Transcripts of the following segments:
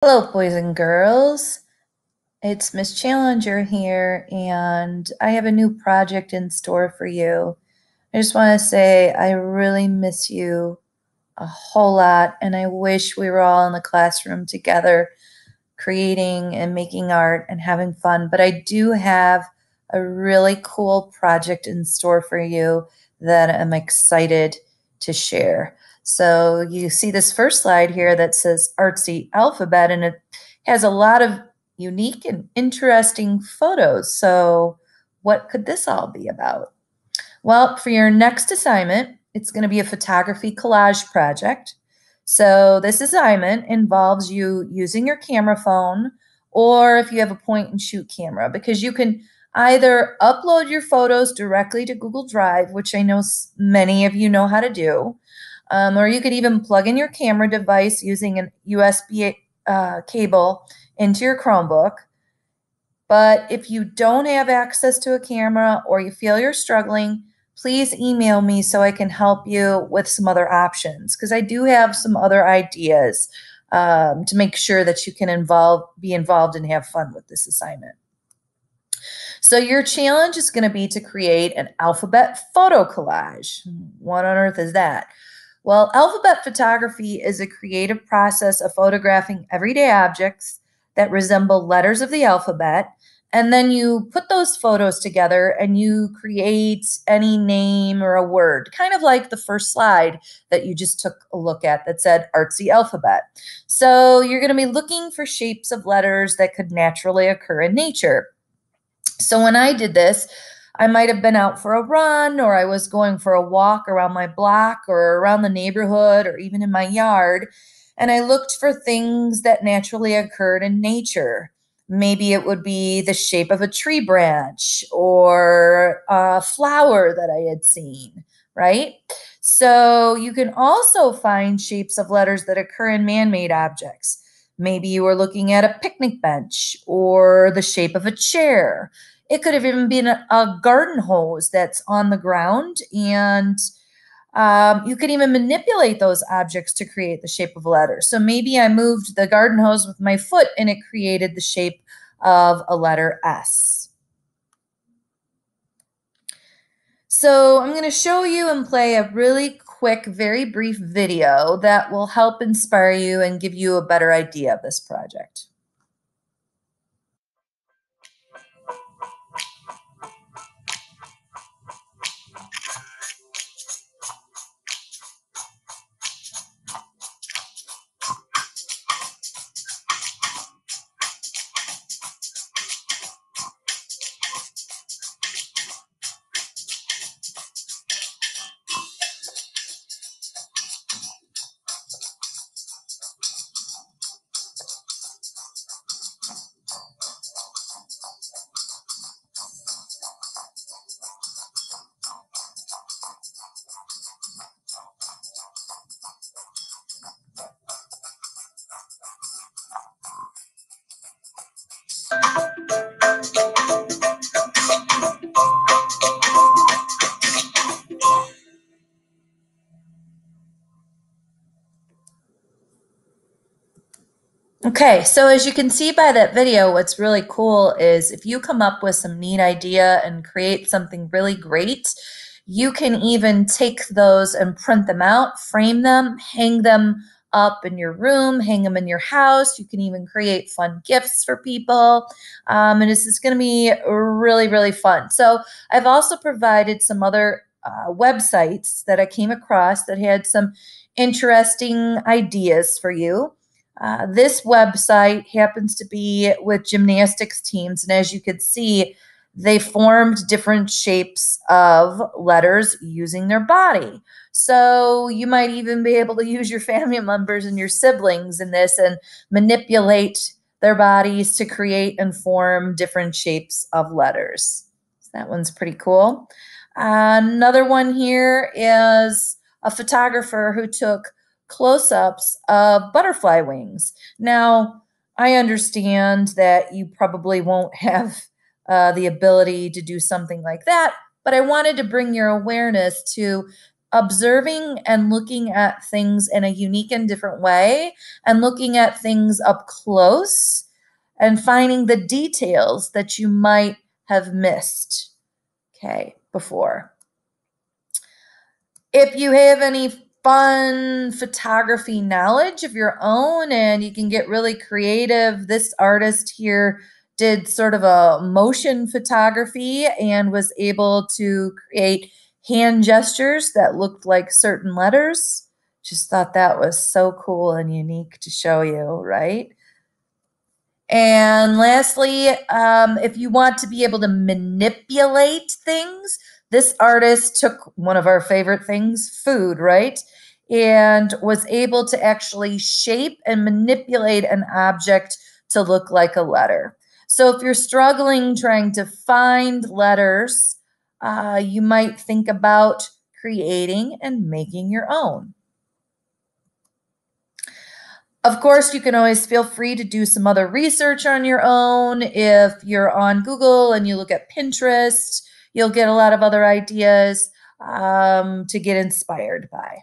Hello, boys and girls. It's Miss Challenger here, and I have a new project in store for you. I just want to say I really miss you a whole lot, and I wish we were all in the classroom together creating and making art and having fun. But I do have a really cool project in store for you that I'm excited to share. So you see this first slide here that says Artsy Alphabet, and it has a lot of unique and interesting photos. So what could this all be about? Well, for your next assignment, it's going to be a photography collage project. So this assignment involves you using your camera phone, or if you have a point and shoot camera, because you can either upload your photos directly to Google Drive, which I know many of you know how to do, or you could even plug in your camera device using a USB cable into your Chromebook. But if you don't have access to a camera or you feel you're struggling, please email me so I can help you with some other options, because I do have some other ideas to make sure that you can be involved and have fun with this assignment. So your challenge is going to be to create an alphabet photo collage. What on earth is that? Well, alphabet photography is a creative process of photographing everyday objects that resemble letters of the alphabet. And then you put those photos together and you create any name or a word, kind of like the first slide that you just took a look at that said Artsy Alphabet. So you're going to be looking for shapes of letters that could naturally occur in nature. So when I did this, I might have been out for a run, or I was going for a walk around my block or around the neighborhood or even in my yard. And I looked for things that naturally occurred in nature. Maybe it would be the shape of a tree branch or a flower that I had seen, right? So you can also find shapes of letters that occur in man-made objects. Maybe you were looking at a picnic bench or the shape of a chair. It could have even been a garden hose that's on the ground, and you can even manipulate those objects to create the shape of a letter. So maybe I moved the garden hose with my foot and it created the shape of a letter S. So I'm going to show you and play a really quick, very brief video that will help inspire you and give you a better idea of this project. Okay, so as you can see by that video, what's really cool is if you come up with some neat idea and create something really great, you can even take those and print them out, frame them, hang them up in your room, hang them in your house. You can even create fun gifts for people. And this is going to be really, really fun. So I've also provided some other websites that I came across that had some interesting ideas for you. This website happens to be with gymnastics teams, and as you could see, they formed different shapes of letters using their body. So you might even be able to use your family members and your siblings in this and manipulate their bodies to create and form different shapes of letters. So that one's pretty cool. Another one here is a photographer who took close-ups of butterfly wings. Now, I understand that you probably won't have the ability to do something like that, but I wanted to bring your awareness to observing and looking at things in a unique and different way, and looking at things up close and finding the details that you might have missed, okay, before. If you have any fun photography knowledge of your own and you can get really creative, this artist here did sort of a motion photography and was able to create hand gestures that looked like certain letters. Just thought that was so cool and unique to show you, right? And lastly, if you want to be able to manipulate things, this artist took one of our favorite things, food, right? And was able to actually shape and manipulate an object to look like a letter. So if you're struggling trying to find letters, you might think about creating and making your own. Of course, you can always feel free to do some other research on your own. If you're on Google and you look at Pinterest, you'll get a lot of other ideas to get inspired by.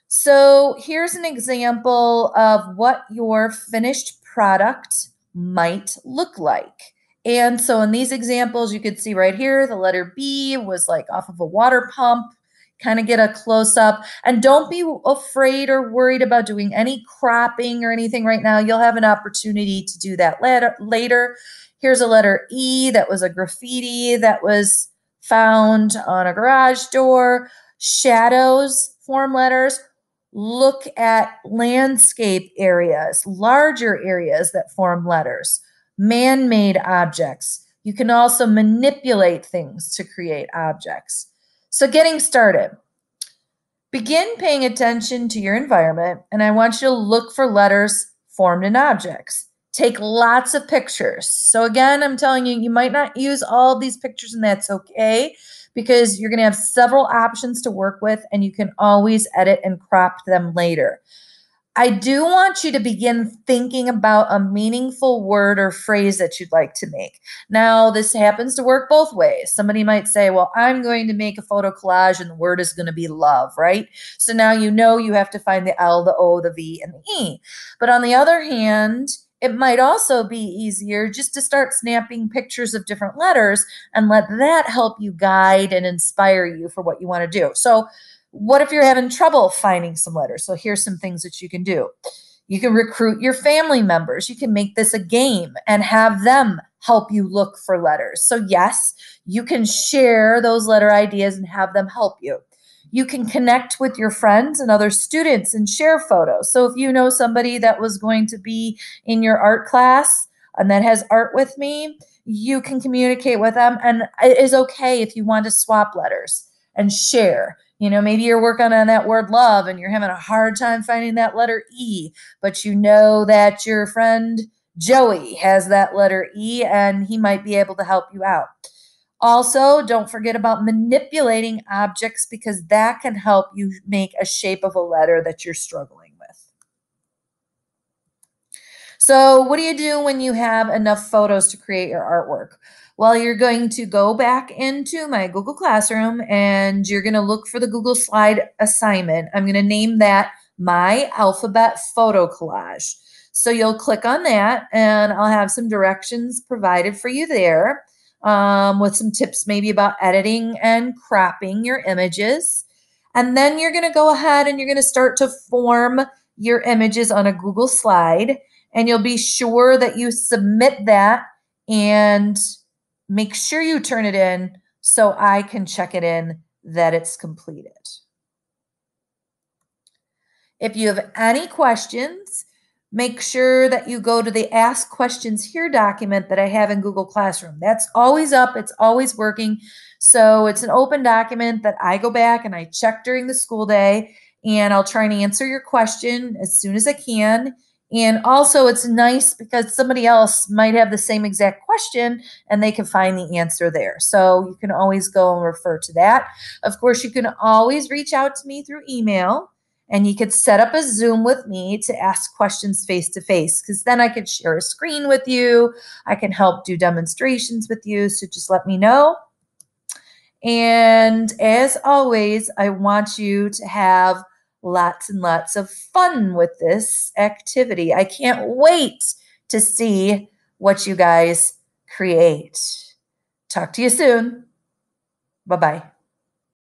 So here's an example of what your finished product might look like. And so in these examples, you could see right here, the letter B was like off of a water pump. Kind of get a close-up, and don't be afraid or worried about doing any cropping or anything right now. You'll have an opportunity to do that later. Here's a letter E that was a graffiti that was found on a garage door. Shadows form letters. Look at landscape areas, larger areas that form letters. Man-made objects. You can also manipulate things to create objects. So getting started, begin paying attention to your environment, and I want you to look for letters formed in objects. Take lots of pictures. So again, I'm telling you, you might not use all of these pictures, and that's okay, because you're going to have several options to work with, and you can always edit and crop them later. I do want you to begin thinking about a meaningful word or phrase that you'd like to make. Now, this happens to work both ways. Somebody might say, well, I'm going to make a photo collage and the word is going to be love, right? So now you know you have to find the L, the O, the V, and the E. But on the other hand, it might also be easier just to start snapping pictures of different letters and let that help you guide and inspire you for what you want to do. So what if you're having trouble finding some letters? So here's some things that you can do. You can recruit your family members. You can make this a game and have them help you look for letters. So yes, you can share those letter ideas and have them help you. You can connect with your friends and other students and share photos. So if you know somebody that was going to be in your art class and that has art with me, you can communicate with them. And it is okay if you want to swap letters and share. You know, maybe you're working on that word love and you're having a hard time finding that letter E, but you know that your friend Joey has that letter E and he might be able to help you out. Also, don't forget about manipulating objects, because that can help you make a shape of a letter that you're struggling with. So what do you do when you have enough photos to create your artwork? Well, you're going to go back into my Google Classroom and you're going to look for the Google Slide assignment. I'm going to name that My Alphabet Photo Collage. So you'll click on that and I'll have some directions provided for you there with some tips maybe about editing and cropping your images. And then you're going to go ahead and you're going to start to form your images on a Google Slide. And you'll be sure that you submit that and make sure you turn it in so I can check it in that it's completed. If you have any questions, make sure that you go to the Ask Questions Here document that I have in Google Classroom. That's always up. It's always working. So it's an open document that I go back and I check during the school day, and I'll try and answer your question as soon as I can. And also it's nice because somebody else might have the same exact question and they can find the answer there. So you can always go and refer to that. Of course, you can always reach out to me through email, and you could set up a Zoom with me to ask questions face to face, because then I could share a screen with you. I can help do demonstrations with you. So just let me know. And as always, I want you to have lots and lots of fun with this activity. I can't wait to see what you guys create. Talk to you soon. Bye-bye.